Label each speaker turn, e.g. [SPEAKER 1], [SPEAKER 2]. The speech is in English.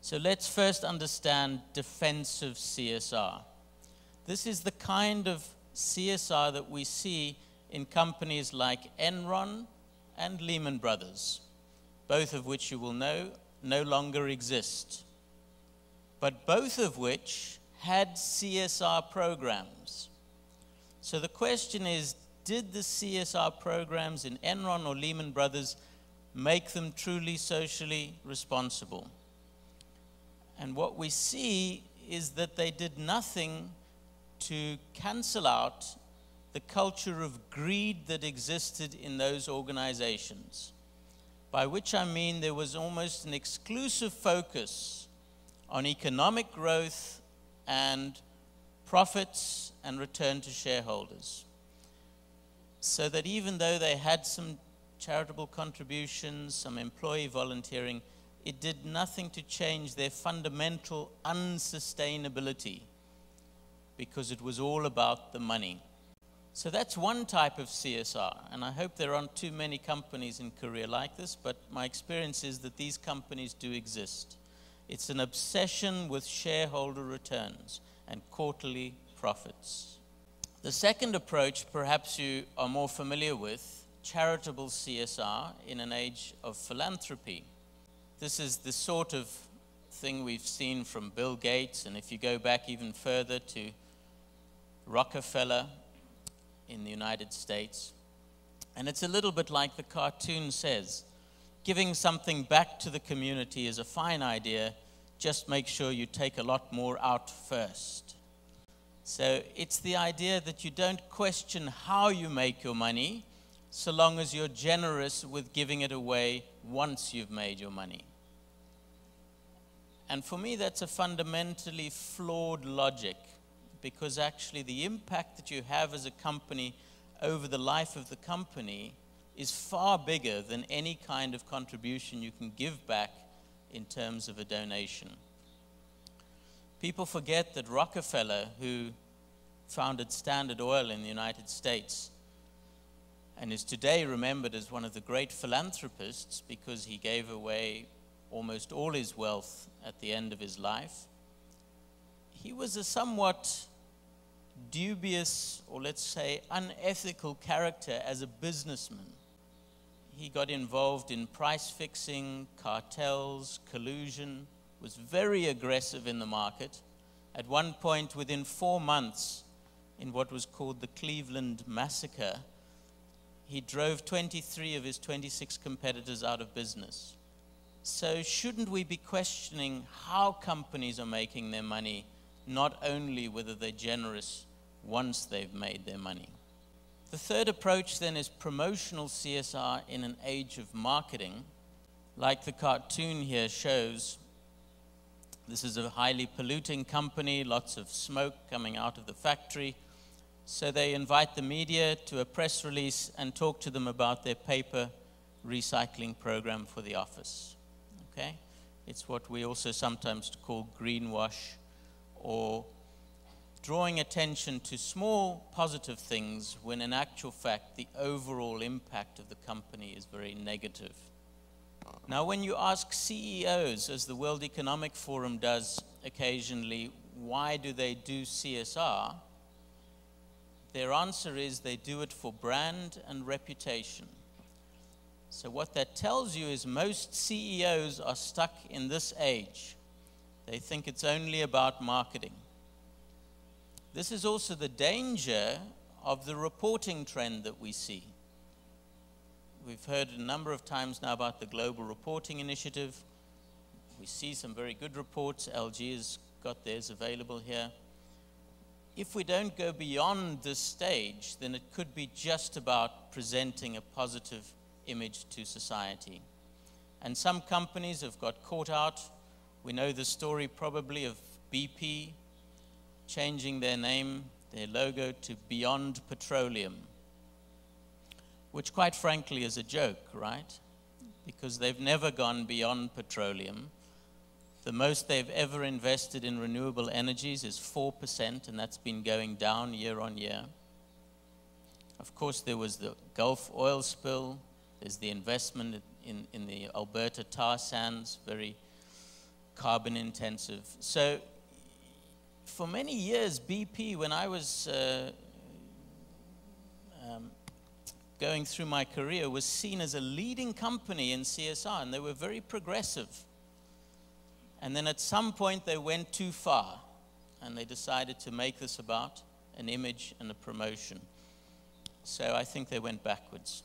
[SPEAKER 1] So let's first understand defensive CSR. This is the kind of CSR that we see in companies like Enron and Lehman Brothers, both of which you will know no longer exist, but both of which had CSR programs. So the question is, did the CSR programs in Enron or Lehman Brothers make them truly socially responsible? And what we see is that they did nothing to cancel out the culture of greed that existed in those organizations, by which I mean there was almost an exclusive focus on economic growth and profits and return to shareholders. So that even though they had some charitable contributions, some employee volunteering, it did nothing to change their fundamental unsustainability, because it was all about the money. So that's one type of CSR, and I hope there aren't too many companies in Korea like this, but my experience is that these companies do exist. It's an obsession with shareholder returns and quarterly profits. The second approach, perhaps you are more familiar with, charitable CSR in an age of philanthropy. This is the sort of thing we've seen from Bill Gates, and if you go back even further to Rockefeller in the United States. And it's a little bit like the cartoon says, giving something back to the community is a fine idea, just make sure you take a lot more out first. So it's the idea that you don't question how you make your money, so long as you're generous with giving it away once you've made your money. And for me, that's a fundamentally flawed logic, because actually the impact that you have as a company over the life of the company is far bigger than any kind of contribution you can give back in terms of a donation. People forget that Rockefeller, who founded Standard Oil in the United States, and is today remembered as one of the great philanthropists because he gave away almost all his wealth at the end of his life, he was a somewhat dubious, or let's say unethical character as a businessman. He got involved in price fixing, cartels, collusion, was very aggressive in the market. At one point, within 4 months, in what was called the Cleveland Massacre, he drove 23 of his 26 competitors out of business. So shouldn't we be questioning how companies are making their money, not only whether they're generous once they've made their money? The third approach then is promotional CSR in an age of marketing. Like the cartoon here shows, this is a highly polluting company, lots of smoke coming out of the factory. So they invite the media to a press release and talk to them about their paper recycling program for the office. Okay? It's what we also sometimes call greenwash, or drawing attention to small positive things when in actual fact the overall impact of the company is very negative. Now, when you ask CEOs, as the World Economic Forum does occasionally, why do they do CSR? Their answer is they do it for brand and reputation. So what that tells you is most CEOs are stuck in this age. They think it's only about marketing. This is also the danger of the reporting trend that we see. We've heard a number of times now about the Global Reporting Initiative. We see some very good reports. LG has got theirs available here. If we don't go beyond this stage, then it could be just about presenting a positive image to society. And some companies have got caught out. We know the story probably of BP changing their name, their logo, to Beyond Petroleum, which quite frankly is a joke, right? Because they've never gone beyond petroleum. The most they've ever invested in renewable energies is 4%, and that's been going down year on year. Of course, there was the Gulf oil spill. There's the investment in the Alberta tar sands, very carbon intensive. So for many years, BP, when I was going through my career, was seen as a leading company in CSR, and they were very progressive. And then at some point they went too far, and they decided to make this about an image and a promotion. So I think they went backwards.